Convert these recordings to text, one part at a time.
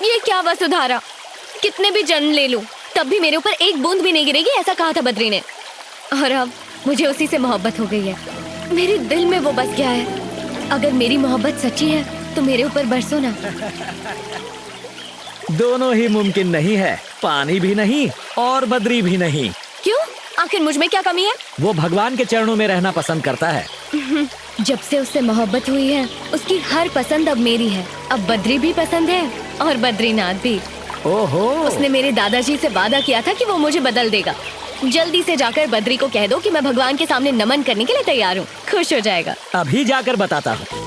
ये क्या वसुधारा, कितने भी जन्म ले लूं तब भी मेरे ऊपर एक बूंद भी नहीं गिरेगी, ऐसा कहा था बद्री ने। और अब मुझे उसी से मोहब्बत हो गई है, मेरे दिल में वो बस गया है। अगर मेरी मोहब्बत सच्ची है तो मेरे ऊपर बरसो ना। दोनों ही मुमकिन नहीं है, पानी भी नहीं और बद्री भी नहीं। क्यों? आखिर मुझ में क्या कमी है? वो भगवान के चरणों में रहना पसंद करता है। जब से उससे मोहब्बत हुई है उसकी हर पसंद अब मेरी है। अब बद्री भी पसंद है और बद्रीनाथ भी। ओहो, उसने मेरे दादाजी से वादा किया था कि वो मुझे बदल देगा। जल्दी से जाकर बद्री को कह दो कि मैं भगवान के सामने नमन करने के लिए तैयार हूँ, खुश हो जाएगा। अभी जाकर बताता हूँ।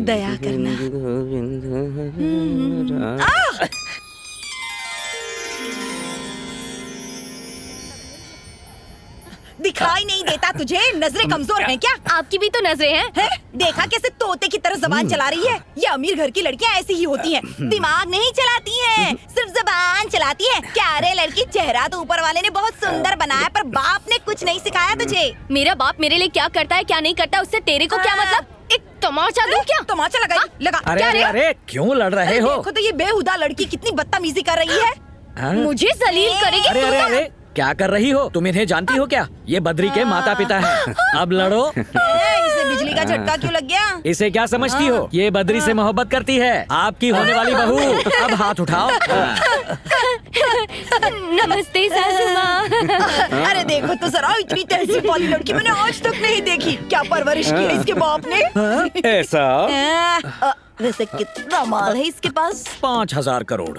दया करना। दिखाई नहीं देता तुझे? नजरें कमजोर हैं क्या? आपकी भी तो नजरें हैं। देखा कैसे तोते की तरह जबान चला रही है? ये अमीर घर की लड़कियां ऐसी ही होती हैं, दिमाग नहीं चलाती हैं, सिर्फ जबान चलाती हैं। क्या रे लड़की, चेहरा तो ऊपर वाले ने बहुत सुंदर बनाया, पर बाप ने कुछ नहीं सिखाया तुझे। मेरा बाप मेरे लिए क्या करता है क्या नहीं करता उससे तेरे को क्या मतलब? एक तमाचा दूं क्या? तमाचा लगा। अरे क्या अरे रे? अरे, क्यों लड़ रहे हो? देखो तो ये बेहुदा लड़की कितनी बदतमीजी कर रही है। हाँ? मुझे जलील करेगी? अरे अरे अरे, क्या कर रही हो तुम? इन्हें जानती हो क्या? ये बद्री के माता पिता हैं। अब लड़ो। इसे बिजली का झटका क्यों लग गया? इसे क्या समझती हो? ये बद्री से मोहब्बत करती है, आपकी होने वाली बहू। अब हाथ उठाओ। नमस्ते सासू माँ। अरे देखो तो जरा, इतनी तहजीब वाली लड़की मैंने आज तक नहीं देखी। क्या परवरिश की है इसके बाप ने? ऐसा? वैसे कितना माल है इसके पास? 5,000 करोड़।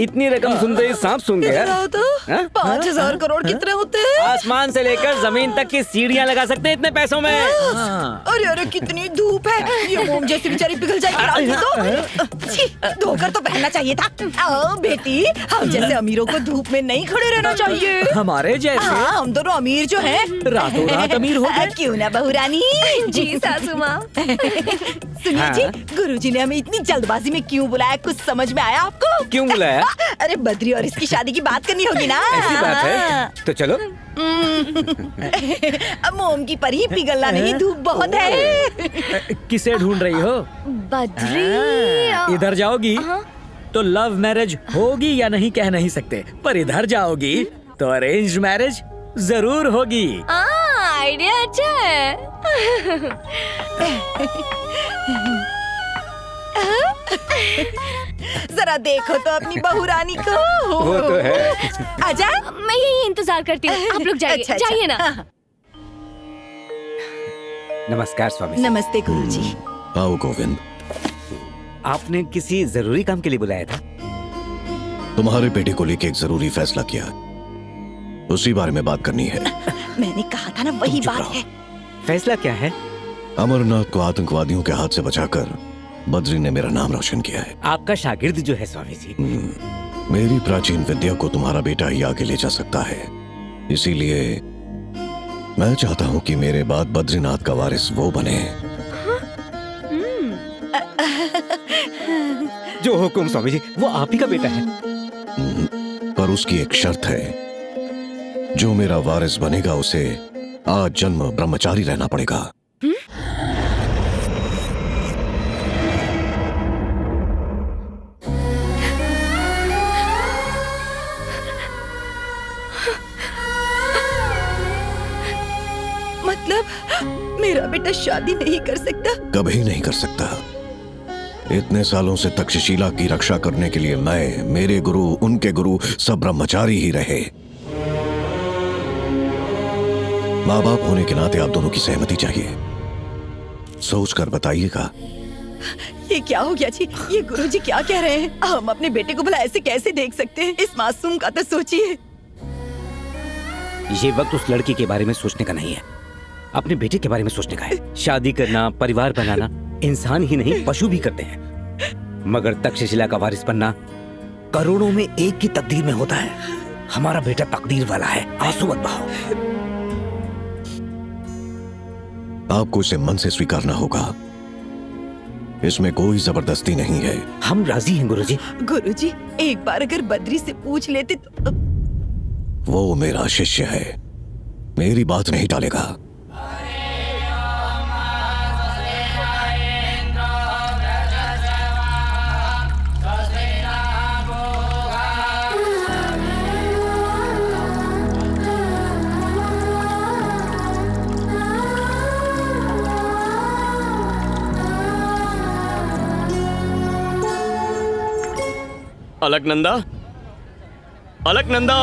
इतनी रकम सुनते ही सांप सूंघ गया। बताओ तो, हाँ? 5,000 करोड़ कितने होते हैं? आसमान से लेकर जमीन तक की सीढ़ियाँ लगा सकते हैं इतने पैसों में। अरे अरे, कितनी धूप है, ये मोम जैसी बेचारी पिघल जाएगी रात में तो। छी, धोकर तो पहनना चाहिए था। आओ बेटी, हम जैसे अमीरों को धूप में नहीं खड़े रहना चाहिए। हमारे जैसे हाँ, हम दोनों अमीर जो हैं, रातों रात अमीर हो गए। क्यों ना बहू रानी? जी सासू माँ। सुनिए हाँ? जी, गुरुजी ने हमें इतनी जल्दबाजी में क्यों बुलाया, कुछ समझ में आया आपको? क्यों बुलाया? अरे बद्री और इसकी शादी की बात करनी होगी ना। ऐसी बात है तो चलो। अब मोम की परी पिघलना नहीं, धूप बहुत है। किसे ढूंढ रही हो? बद्री। इधर जाओगी तो लव मैरिज होगी या नहीं कह नहीं सकते, पर इधर जाओगी तो अरेंज मैरिज जरूर होगी। आइडिया अच्छा है। जरा देखो तो अपनी बहू रानी को। वो तो है। आजा। मैं यही इंतजार करती हूँ, आप लोग जाइए। अच्छा। जाइए ना। नमस्कार स्वामी जी। नमस्ते गुरुजी। आओ गोविंद, आपने किसी जरूरी काम के लिए बुलाया था? तुम्हारे बेटे को लेके एक जरूरी फैसला किया, उसी बारे में बात करनी है। मैंने कहा था ना, वही चुप बात रहो। है। फैसला क्या है? अमरनाथ को आतंकवादियों के हाथ से बचाकर बद्री ने मेरा नाम रोशन किया है। आपका शागिर्द जो है स्वामी जी, मेरी प्राचीन विद्या को तुम्हारा बेटा ही आगे ले जा सकता है, इसीलिए मैं चाहता हूँ कि मेरे बाद बद्रीनाथ का वारिस वो बने। जो हुकुम स्वामी जी, वो आप ही का बेटा है। पर उसकी एक शर्त है, जो मेरा वारिस बनेगा उसे आज जन्म ब्रह्मचारी रहना पड़ेगा। मतलब मेरा बेटा शादी नहीं कर सकता? कभी नहीं कर सकता। इतने सालों से तक्षशिला की रक्षा करने के लिए मैं, मेरे गुरु, उनके गुरु सब ब्रह्मचारी ही रहे। माँ बाप होने के नाते आप दोनों की सहमति चाहिए। सोच कर बताइएगा। ये क्या हो गया जी? ये गुरुजी क्या कह रहे हैं? हम अपने बेटे को भला ऐसे कैसे देख सकते हैं? इस मासूम का तो सोचिए। ये वक्त उस लड़की के बारे में सोचने का नहीं है, अपने बेटे के बारे में सोचने का है। शादी करना, परिवार बनाना इंसान ही नहीं पशु भी करते हैं, मगर तक्षशिला का वारिस बनना करोड़ों में एक की तकदीर में होता है। हमारा बेटा तकदीर वाला है, आंसू मत बहाओ। आपको इसे मन से स्वीकारना होगा, इसमें कोई जबरदस्ती नहीं है। हम राजी हैं गुरुजी। गुरुजी, एक बार अगर बद्री से पूछ लेते तो। वो मेरा शिष्य है, मेरी बात नहीं टालेगा। अलकनंदा, अलकनंदा,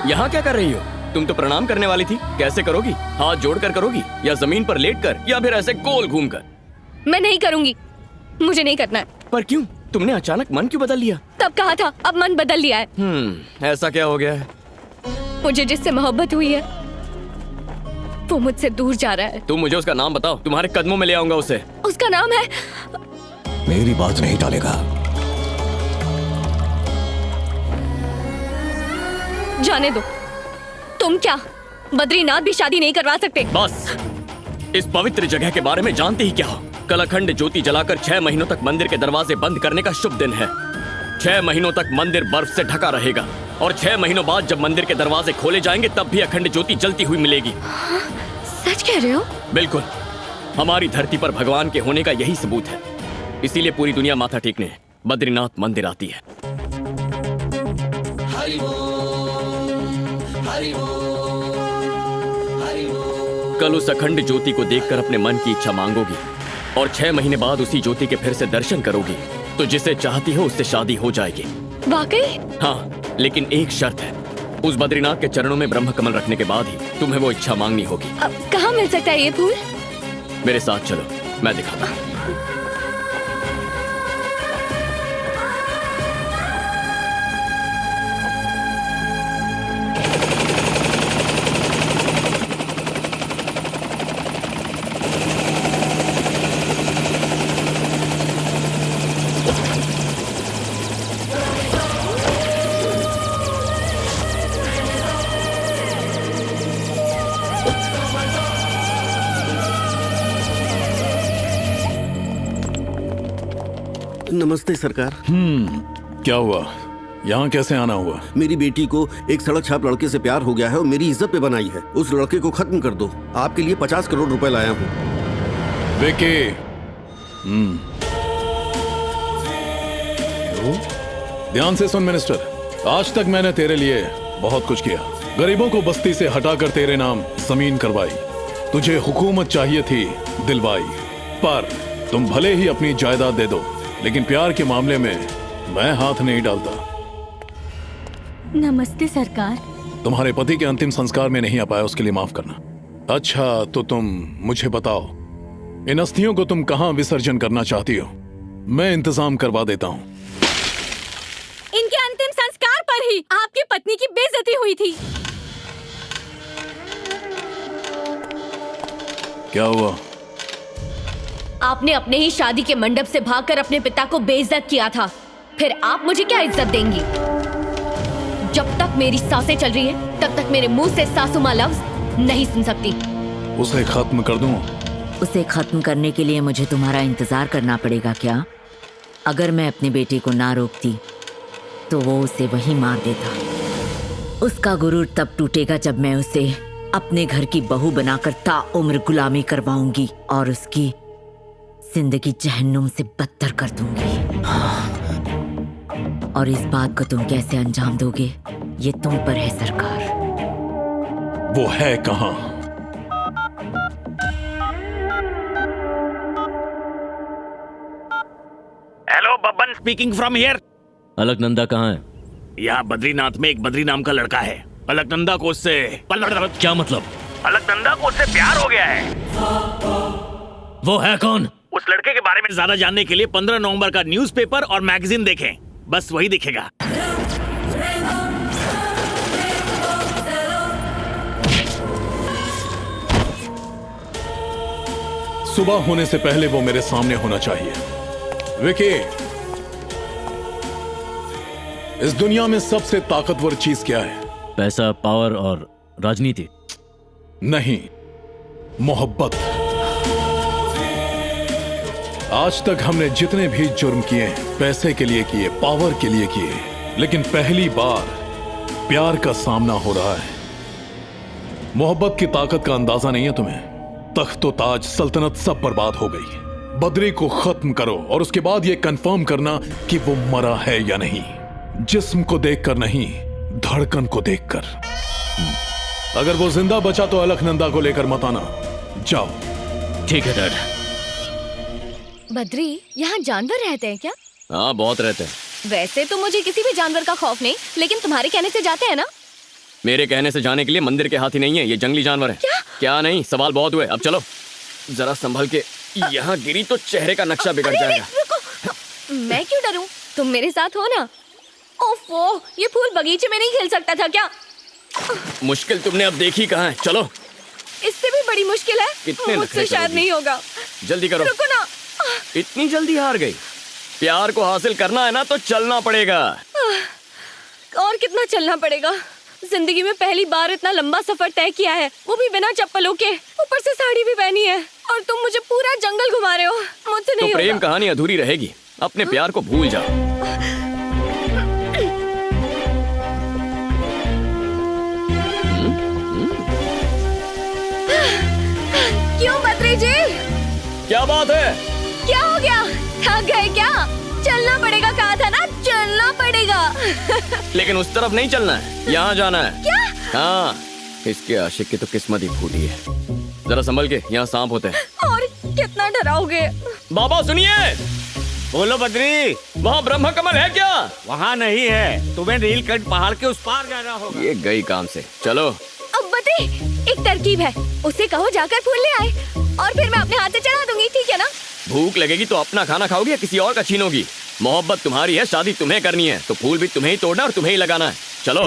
यहाँ क्या कर रही हो? तुम तो प्रणाम करने वाली थी। कैसे करोगी? हाथ जोड़कर करोगी या जमीन पर लेटकर या फिर ऐसे गोल घूमकर? मैं नहीं करूंगी, मुझे नहीं करना है। पर क्यों? तुमने अचानक मन क्यों बदल लिया? तब कहा था, अब मन बदल लिया है। ऐसा क्या हो गया है? मुझे जिससे मोहब्बत हुई है वो मुझसे दूर जा रहा है। तुम मुझे उसका नाम बताओ, तुम्हारे कदमों में ले आऊंगा उसे। उसका नाम है। मेरी बात नहीं टालेगा। जाने दो, तुम क्या बद्रीनाथ भी शादी नहीं करवा सकते? बस, इस पवित्र जगह के बारे में जानते ही क्या हो? कल अखंड ज्योति जलाकर 6 महीनों तक मंदिर के दरवाजे बंद करने का शुभ दिन है। 6 महीनों तक मंदिर बर्फ से ढका रहेगा और 6 महीनों बाद जब मंदिर के दरवाजे खोले जाएंगे तब भी अखंड ज्योति जलती हुई मिलेगी। सच कह रहे हो? बिल्कुल, हमारी धरती पर भगवान के होने का यही सबूत है। इसीलिए पूरी दुनिया माथा टेकने बद्रीनाथ मंदिर आती है। कल उस अखंड ज्योति को देखकर अपने मन की इच्छा मांगोगी और 6 महीने बाद उसी ज्योति के फिर से दर्शन करोगी तो जिसे चाहती हो उससे शादी हो जाएगी। वाकई? हाँ, लेकिन एक शर्त है, उस बद्रीनाथ के चरणों में ब्रह्म कमल रखने के बाद ही तुम्हें वो इच्छा मांगनी होगी। अब कहाँ मिल सकता है ये फूल? मेरे साथ चलो, मैं दिखाता हूँ। नमस्ते सरकार। क्या हुआ? यहाँ कैसे आना हुआ? मेरी बेटी को एक सड़क छाप लड़के से प्यार हो गया है और मेरी इज्जत पे बनाई है। उस लड़के को खत्म कर दो। आपके लिए 50 करोड़ रुपए लाया हूँ। विकी, ध्यान से सुन मिनिस्टर, आज तक मैंने तेरे लिए बहुत कुछ किया। गरीबों को बस्ती से हटाकर तेरे नाम जमीन करवाई। तुझे हुकूमत चाहिए थी, दिलवाई। पर तुम भले ही अपनी जायदाद दे दो, लेकिन प्यार के मामले में मैं हाथ नहीं डालता। नमस्ते सरकार। तुम्हारे पति के अंतिम संस्कार में नहीं आ पाया, उसके लिए माफ करना। अच्छा, तो तुम मुझे बताओ, इन अस्थियों को तुम कहां विसर्जन करना चाहती हो? मैं इंतजाम करवा देता हूं। इनके अंतिम संस्कार पर ही आपकी पत्नी की बेइज्जती हुई थी। क्या हुआ? आपने अपने ही शादी के मंडप से भागकर अपने पिता को बेइज्जत किया था, फिर आप मुझे क्या इज्जत देंगी? जब तक मेरी सांसें चल रही हैं, तब तक मेरे मुंह से सासू माँ लफ्ज नहीं सुन सकती। उसे खत्म कर दूं? उसे खत्म करने के लिए मुझे तुम्हारा इंतजार करना पड़ेगा क्या? अगर मैं अपने बेटे को ना रोकती तो वो उसे वहीं मार देता। उसका गुरूर तब टूटेगा जब मैं उसे अपने घर की बहू बनाकर ताउम्र गुलामी करवाऊंगी और उसकी जिंदगी जहन्नुम से बदतर कर दूंगी। और इस बात को तुम कैसे अंजाम दोगे, ये तुम पर है सरकार। वो है कहां? Hello, Babban speaking from here. Alaknanda कहाँ है? यहाँ बद्रीनाथ में एक बद्री नाम का लड़का है। अलकनंदा को उससे क्या मतलब? अलकनंदा को उससे प्यार हो गया है। वो है कौन? उस लड़के के बारे में ज्यादा जानने के लिए 15 नवंबर का न्यूज़पेपर और मैगजीन देखें, बस वही दिखेगा। सुबह होने से पहले वो मेरे सामने होना चाहिए। विकी, इस दुनिया में सबसे ताकतवर चीज क्या है? पैसा, पावर और राजनीति। नहीं, मोहब्बत। आज तक हमने जितने भी जुर्म किए हैं, पैसे के लिए किए, पावर के लिए किए, लेकिन पहली बार प्यार का सामना हो रहा है। मोहब्बत की ताकत का अंदाजा नहीं है तुम्हें? तख्त ताज, सल्तनत सब बर्बाद हो गई। बद्री को खत्म करो और उसके बाद यह कंफर्म करना कि वो मरा है या नहीं। जिस्म को देखकर नहीं, धड़कन को देखकर। अगर वो जिंदा बचा तो अलकनंदा को लेकर मत आना। जाओ। ठीक है डैड। बद्री, यहाँ जानवर रहते हैं क्या? हाँ, बहुत रहते हैं। वैसे तो मुझे किसी भी जानवर का खौफ नहीं, लेकिन तुम्हारे कहने से जाते हैं ना? मेरे कहने से जाने के लिए मंदिर के हाथी नहीं है, ये जंगली जानवर है। क्या नहीं, सवाल बहुत हुए, अब चलो। जरा संभल के, यहाँ गिरी तो चेहरे का नक्शा बिगड़ जाएगा। रुको, मैं क्यों डरूं? तुम मेरे साथ हो ना? ओफो, ये फूल बगीचे में नहीं खिल सकता था क्या? मुश्किल तुमने अब देखी कहाँ है, चलो। इससे भी बड़ी मुश्किल है। कितने मुझसे नखरे शायद करोगी? नहीं होगा। जल्दी करो। रुको ना। इतनी जल्दी हार गई? प्यार को हासिल करना है ना तो चलना पड़ेगा। और कितना चलना पड़ेगा? जिंदगी में पहली बार इतना लंबा सफर तय किया है, वो भी बिना चप्पलों के, ऊपर से साड़ी भी पहनी है, और तुम मुझे पूरा जंगल घुमा रहे हो। मुझसे नहीं तो प्रेम होगा। कहानी अधूरी रहेगी। अपने प्यार को भूल जाओ। क्यों बद्री जी? क्या बात है? क्या हो गया? थक गए क्या? चलना पड़ेगा, कहा था ना, चलना पड़ेगा। लेकिन उस तरफ नहीं चलना है, यहाँ जाना है। क्या? हाँ, इसके आशिक की तो किस्मत ही फूटी है। जरा संभल के, यहाँ सांप होते हैं। और कितना डराओगे? बाबा सुनिए। बोलो बद्री, वहाँ ब्रह्म कमल है क्या? वहाँ नहीं है, तुम्हें नीलकंठ पहाड़ के उस पार जाना होगा। ये गई काम से, चलो। अब बद्री, एक तरकीब है, उसे कहो जाकर फूल ले आए, और फिर मैं अपने हाथ से चढ़ा दूंगी, ठीक है ना? भूख लगेगी तो अपना खाना खाओगी या किसी और का छीनोगी? मोहब्बत तुम्हारी है, शादी तुम्हें करनी है, तो फूल भी तुम्हें ही तोड़ना और तुम्हें ही लगाना है। चलो।